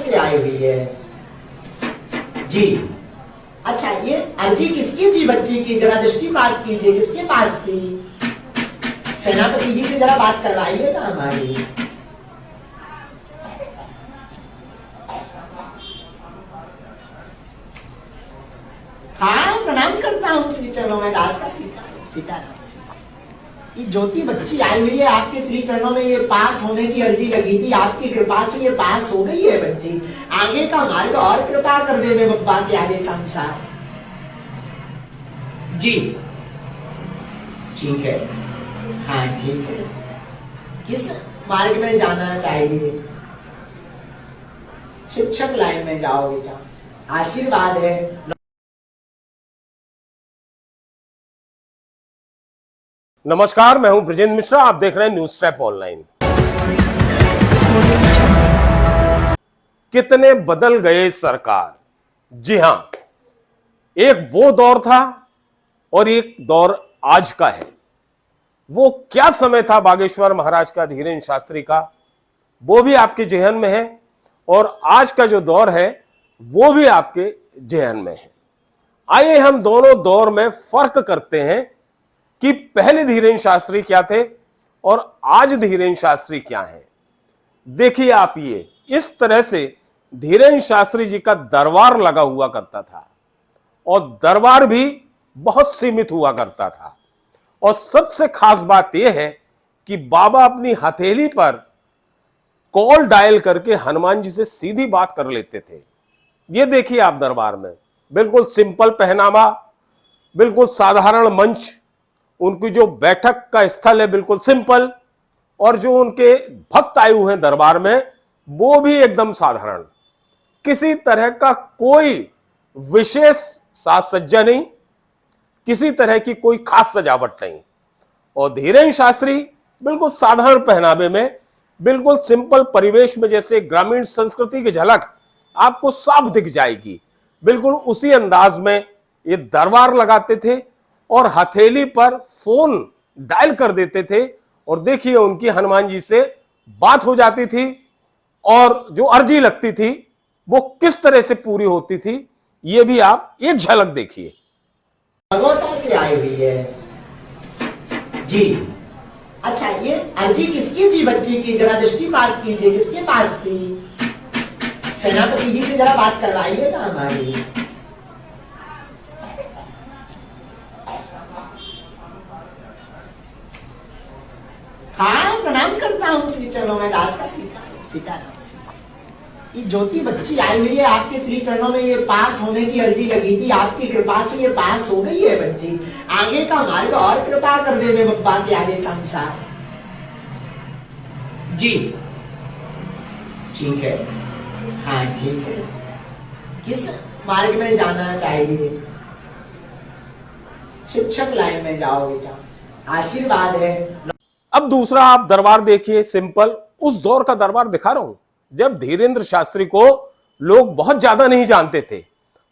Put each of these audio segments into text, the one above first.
से आई हुई है जी। अच्छा, ये अर्जी किसकी थी बच्ची की? जरा दृष्टि मार्क कीजिए, किसके पास थी? सेनापति जी से जरा बात करवाइए ना हमारी। हाँ, प्रणाम करता हूँ श्री चरणों में दास का सीताराम। ये ज्योति बच्ची आई हुई है आपके श्री चरणों में, ये पास होने की अर्जी लगी थी, आपकी कृपा से ये पास हो गई है बच्ची। आगे का मार्ग और कृपा कर देवे बप्पा के आदेश अनुसार जी। ठीक है, हाँ ठीक है। किस मार्ग में जाना चाहिए? शिक्षक लाइन में जाओगे क्या? आशीर्वाद है। नमस्कार, मैं हूं ब्रजेंद्र मिश्रा। आप देख रहे हैं न्यूज ट्रैप ऑनलाइन। कितने बदल गए सरकार। जी हां, एक वो दौर था और एक दौर आज का है। वो क्या समय था बागेश्वर महाराज का, धीरेन्द्र शास्त्री का, वो भी आपके जेहन में है, और आज का जो दौर है वो भी आपके जेहन में है। आइए हम दोनों दौर में फर्क करते हैं कि पहले धीरेन्द्र शास्त्री क्या थे और आज धीरेन्द्र शास्त्री क्या है। देखिए आप, ये इस तरह से धीरेन्द्र शास्त्री जी का दरबार लगा हुआ करता था, और दरबार भी बहुत सीमित हुआ करता था। और सबसे खास बात यह है कि बाबा अपनी हथेली पर कॉल डायल करके हनुमान जी से सीधी बात कर लेते थे। ये देखिए आप दरबार में बिल्कुल सिंपल पहनावा, बिल्कुल साधारण मंच, उनकी जो बैठक का स्थल है बिल्कुल सिंपल, और जो उनके भक्त आए हुए हैं दरबार में वो भी एकदम साधारण। किसी तरह का कोई विशेष साज सज्जा नहीं, किसी तरह की कोई खास सजावट नहीं। और धीरेन्द्र शास्त्री बिल्कुल साधारण पहनावे में, बिल्कुल सिंपल परिवेश में, जैसे ग्रामीण संस्कृति की झलक आपको साफ दिख जाएगी, बिल्कुल उसी अंदाज में ये दरबार लगाते थे और हथेली पर फोन डायल कर देते थे। और देखिए उनकी हनुमान जी से बात हो जाती थी, और जो अर्जी लगती थी वो किस तरह से पूरी होती थी, ये भी आप एक झलक देखिए। भगवता से आई हुई है जी। अच्छा, ये अर्जी किसकी थी बच्ची की? जरा दृष्टि मार्क कीजिए, किसके पास थी? सेनापति जी से जरा बात करवाइए ना हमारी। हाँ, प्रणाम करता हूँ श्री चरणों में दास का सीताराम। ये ज्योति बच्ची आई हुई है आपके श्री चरणों में, ये पास होने की अर्जी लगी थी, आपकी कृपा से ये पास हो गई है बच्ची। आगे का मार्ग और कृपा कर देवे बप्पा के आदेश अनुसार जी। ठीक है, हाँ ठीक है। किस मार्ग में जाना चाहिए? शिक्षक लाइन में जाओगे क्या? आशीर्वाद है। अब दूसरा आप दरबार देखिए, सिंपल उस दौर का दरबार दिखा रहा हूं जब धीरेन्द्र शास्त्री को लोग बहुत ज्यादा नहीं जानते थे।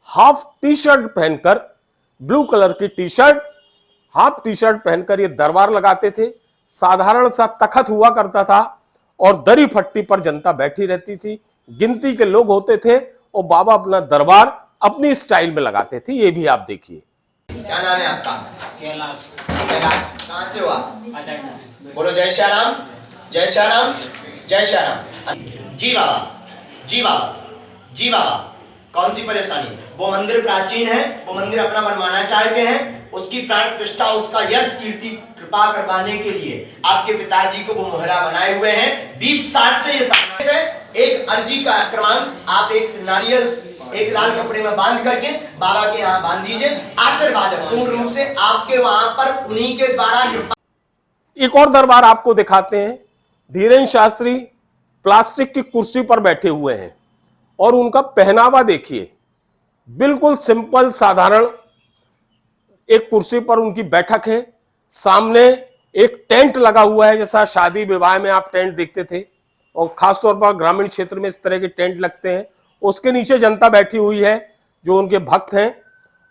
हाफ टी शर्ट पहनकर, ब्लू कलर की T shirt, half T shirt पहनकर ये दरबार लगाते थे। साधारण सा तखत हुआ करता था और दरी फट्टी पर जनता बैठी रहती थी, गिनती के लोग होते थे, और बाबा अपना दरबार अपनी स्टाइल में लगाते थे। ये भी आप देखिए। क्या नाम है आपका? कैलाश। कैलाश, कहाँ से हुआ? बोलो जय श्री राम, जय श्री राम, जय श्री राम। जी बाबा, जी बाबा, जी बाबा। कौन सी परेशानी? वो मंदिर प्राचीन है, वो मंदिर अपना बनवाना चाहते हैं, उसकी प्राण प्रतिष्ठा, उसका यश कीर्ति कृपा करवाने के लिए आपके पिताजी को वो मोहरा बनाए हुए हैं। 20 साल से ये सामने से एक अर्जी का क्रमांक आप एक नारियल एक लाल कपड़े में बांध करके बाबा के यहाँ बांध दीजिए। आशीर्वाद है पूर्ण रूप से आपके वहां पर, उन्हीं के द्वारा कृपा। एक और दरबार आपको दिखाते हैं। धीरेन्द्र शास्त्री प्लास्टिक की कुर्सी पर बैठे हुए हैं और उनका पहनावा देखिए, बिल्कुल सिंपल साधारण। एक कुर्सी पर उनकी बैठक है, सामने एक टेंट लगा हुआ है, जैसा शादी विवाह में आप टेंट देखते थे, और खासतौर पर ग्रामीण क्षेत्र में इस तरह के टेंट लगते हैं। उसके नीचे जनता बैठी हुई है जो उनके भक्त हैं,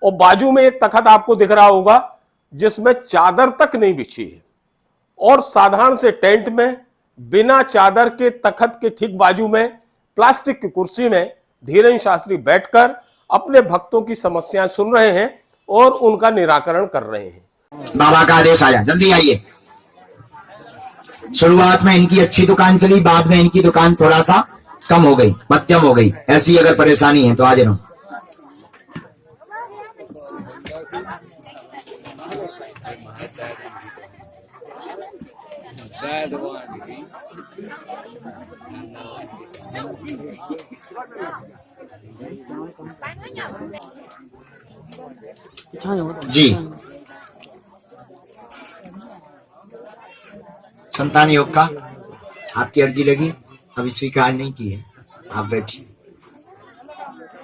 और बाजू में एक तखत आपको दिख रहा होगा जिसमें चादर तक नहीं बिछी है, और साधारण से टेंट में बिना चादर के तखत के ठीक बाजू में प्लास्टिक की कुर्सी में धीरेन्द्र शास्त्री बैठकर अपने भक्तों की समस्याएं सुन रहे हैं और उनका निराकरण कर रहे हैं। बाबा का आदेश आया, जल्दी आइए। शुरुआत में इनकी अच्छी दुकान चली, बाद में इनकी दुकान थोड़ा सा कम हो गई, मध्यम हो गई। ऐसी अगर परेशानी है तो आ जाओ। जी, संतान योग का आपकी अर्जी लगी, अभी स्वीकार नहीं की है। आप बैठिए,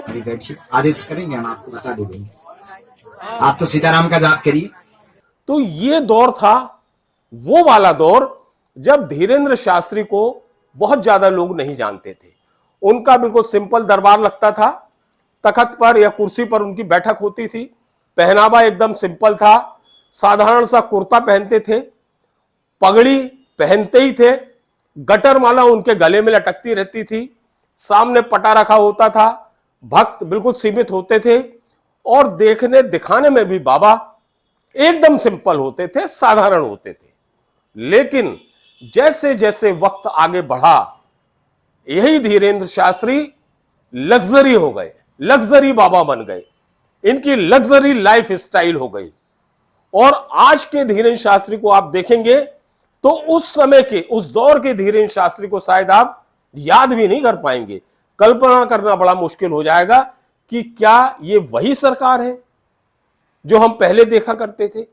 अभी बैठिए, आदेश करेंगे हम आपको बता देंगे। आप तो सीताराम का जाप करिए। तो ये दौर था वो वाला दौर जब धीरेन्द्र शास्त्री को बहुत ज्यादा लोग नहीं जानते थे। उनका बिल्कुल सिंपल दरबार लगता था, तखत पर या कुर्सी पर उनकी बैठक होती थी, पहनावा एकदम सिंपल था, साधारण सा कुर्ता पहनते थे, पगड़ी पहनते ही थे, गटर माला उनके गले में लटकती रहती थी, सामने पटा रखा होता था, भक्त बिल्कुल सीमित होते थे और देखने दिखाने में भी बाबा एकदम सिंपल होते थे, साधारण होते थे। लेकिन जैसे जैसे वक्त आगे बढ़ा, यही धीरेन्द्र शास्त्री लग्जरी हो गए, लग्जरी बाबा बन गए, इनकी लग्जरी लाइफ स्टाइल हो गई। और आज के धीरेन्द्र शास्त्री को आप देखेंगे तो उस समय के, उस दौर के धीरेन्द्र शास्त्री को शायद आप याद भी नहीं कर पाएंगे। कल्पना करना बड़ा मुश्किल हो जाएगा कि क्या ये वही सरकार है जो हम पहले देखा करते थे।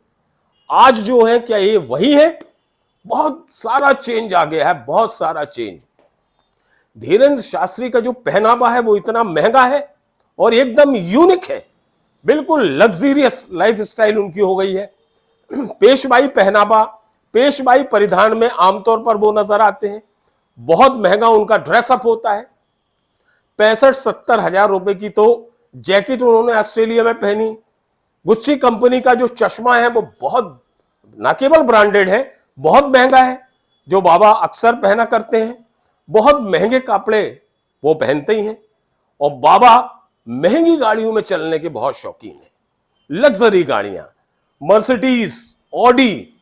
आज जो है क्या ये वही है? बहुत सारा चेंज आ गया है, बहुत सारा चेंज। धीरेन्द्र शास्त्री का जो पहनावा है वो इतना महंगा है और एकदम यूनिक है, बिल्कुल लग्जरियस लाइफ स्टाइल उनकी हो गई है। पेशवाई पहनावा, पेशवाई परिधान में आमतौर पर वो नजर आते हैं। बहुत महंगा उनका ड्रेसअप होता है। 65-70 हजार रुपए की तो जैकेट उन्होंने ऑस्ट्रेलिया में पहनी। गुच्ची कंपनी का जो चश्मा है वो बहुत न केवल ब्रांडेड है, बहुत महंगा है, जो बाबा अक्सर पहना करते हैं। बहुत महंगे कपड़े वो पहनते ही हैं और बाबा महंगी गाड़ियों में चलने के बहुत शौकीन हैं। लग्जरी गाड़ियां, मर्सिडीज, ऑडी।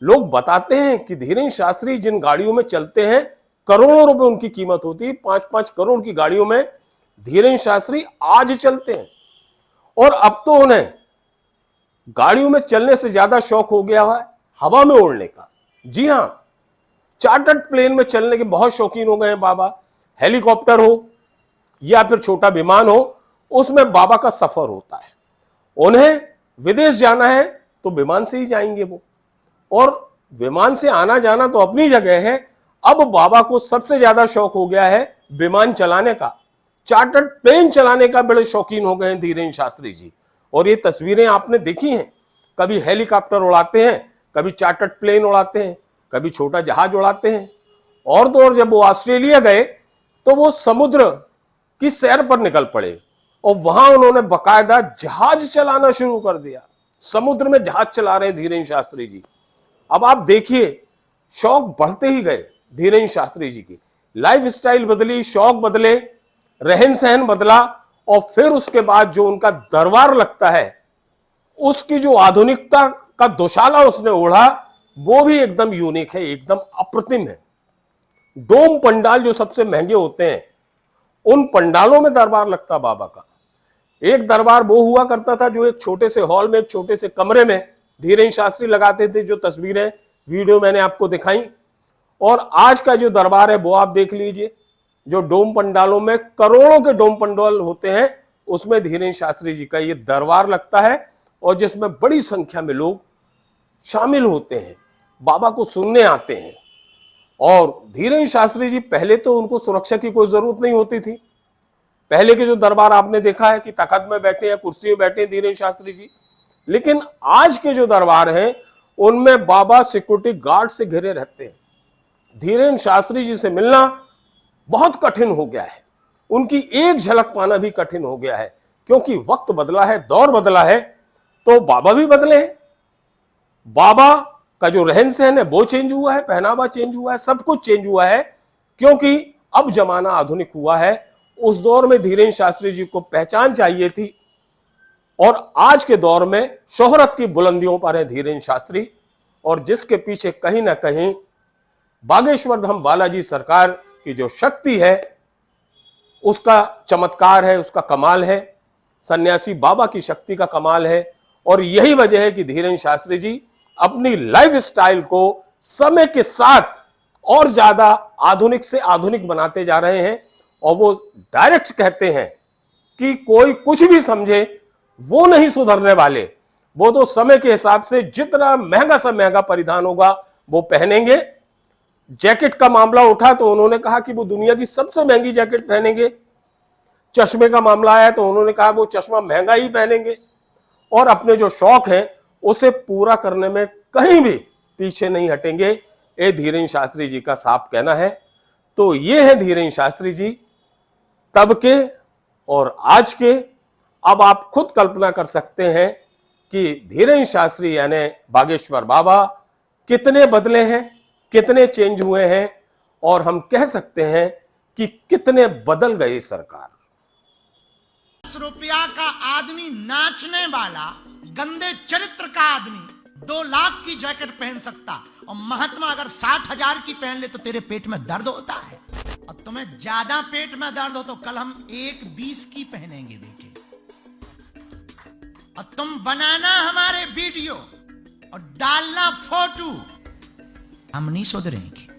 लोग बताते हैं कि धीरेन्द्र शास्त्री जिन गाड़ियों में चलते हैं, करोड़ों रुपए उनकी कीमत होती है। 5-5 करोड़ की गाड़ियों में धीरेन्द्र शास्त्री आज चलते हैं। और अब तो उन्हें गाड़ियों में चलने से ज्यादा शौक हो गया है हवा में उड़ने का। जी हां, चार्टर्ड प्लेन में चलने के बहुत शौकीन हो गए हैं बाबा। हेलीकॉप्टर हो या फिर छोटा विमान हो, उसमें बाबा का सफर होता है। उन्हें विदेश जाना है तो विमान से ही जाएंगे वो, और विमान से आना जाना तो अपनी जगह है। अब बाबा को सबसे ज्यादा शौक हो गया है विमान चलाने का, चार्टर्ड प्लेन चलाने का बड़े शौकीन हो गए हैं धीरेन्द्र शास्त्री जी। और ये तस्वीरें आपने देखी हैं, कभी हेलीकॉप्टर उड़ाते हैं, कभी चार्टर्ड प्लेन उड़ाते हैं, कभी छोटा जहाज उड़ाते हैं। और तो और जब वो ऑस्ट्रेलिया गए तो वो समुद्र की सैर पर निकल पड़े और वहां उन्होंने बकायदा जहाज चलाना शुरू कर दिया। समुद्र में जहाज चला रहे धीरेन्द्र शास्त्री जी। अब आप देखिए, शौक बढ़ते ही गए धीरेन्द्र शास्त्री जी की। लाइफ स्टाइल बदली, शौक बदले, रहन सहन बदला, और फिर उसके बाद जो उनका दरबार लगता है, उसकी जो आधुनिकता का दोशाला उसने ओढ़ा, वो भी एकदम यूनिक है, एकदम अप्रतिम है। डोम पंडाल जो सबसे महंगे होते हैं, उन पंडालों में दरबार लगता बाबा का। एक दरबार वो हुआ करता था जो एक छोटे से हॉल में, एक छोटे से कमरे में धीरेन्द्र शास्त्री लगाते थे, जो तस्वीरें वीडियो मैंने आपको दिखाई। और आज का जो दरबार है वो आप देख लीजिए, जो डोम पंडालों में, करोड़ों के डोम पंडाल होते हैं, उसमें धीरेन्द्र शास्त्री जी का ये दरबार लगता है और जिसमें बड़ी संख्या में लोग शामिल होते हैं, बाबा को सुनने आते हैं। और धीरेन्द्र शास्त्री जी, पहले तो उनको सुरक्षा की कोई जरूरत नहीं होती थी। पहले के जो दरबार आपने देखा है कि तखत में बैठे या कुर्सी में बैठे धीरेन्द्र शास्त्री जी, लेकिन आज के जो दरबार हैं उनमें बाबा सिक्योरिटी गार्ड से घिरे रहते हैं। धीरेन्द्र शास्त्री जी से मिलना बहुत कठिन हो गया है, उनकी एक झलक पाना भी कठिन हो गया है, क्योंकि वक्त बदला है, दौर बदला है, तो बाबा भी बदले हैं। बाबा का जो रहन सहन है वो चेंज हुआ है, पहनावा चेंज हुआ है, सब कुछ चेंज हुआ है, क्योंकि अब जमाना आधुनिक हुआ है। उस दौर में धीरेन्द्र शास्त्री जी को पहचान चाहिए थी, और आज के दौर में शोहरत की बुलंदियों पर है धीरेन्द्र शास्त्री, और जिसके पीछे कहीं ना कहीं बागेश्वर धाम बालाजी सरकार की जो शक्ति है, उसका चमत्कार है, उसका कमाल है, सन्यासी बाबा की शक्ति का कमाल है। और यही वजह है कि धीरेन्द्र शास्त्री जी अपनी लाइफ स्टाइल को समय के साथ और ज्यादा आधुनिक से आधुनिक बनाते जा रहे हैं। और वो डायरेक्ट कहते हैं कि कोई कुछ भी समझे, वो नहीं सुधरने वाले, वो तो समय के हिसाब से जितना महंगा से महंगा परिधान होगा वो पहनेंगे। जैकेट का मामला उठा तो उन्होंने कहा कि वो दुनिया की सबसे महंगी जैकेट पहनेंगे। चश्मे का मामला आया तो उन्होंने कहा वो चश्मा महंगा ही पहनेंगे, और अपने जो शौक है उसे पूरा करने में कहीं भी पीछे नहीं हटेंगे। ये धीरेन्द्र शास्त्री जी का साफ कहना है। तो ये है धीरेन्द्र शास्त्री जी तब के और आज के। अब आप खुद कल्पना कर सकते हैं कि धीरेन्द्र शास्त्री यानी बागेश्वर बाबा कितने बदले हैं, कितने चेंज हुए हैं, और हम कह सकते हैं कि कितने बदल गई सरकार। ₹10 का आदमी, नाचने वाला, गंदे चरित्र का आदमी 2 लाख की जैकेट पहन सकता, और महात्मा अगर 60,000 की पहन ले तो तेरे पेट में दर्द होता है। और तुम्हें ज्यादा पेट में दर्द हो तो कल हम 1,20 की पहनेंगे बेटे, और तुम बनाना हमारे वीडियो और डालना फोटो, हम नहीं सुधरेंगे।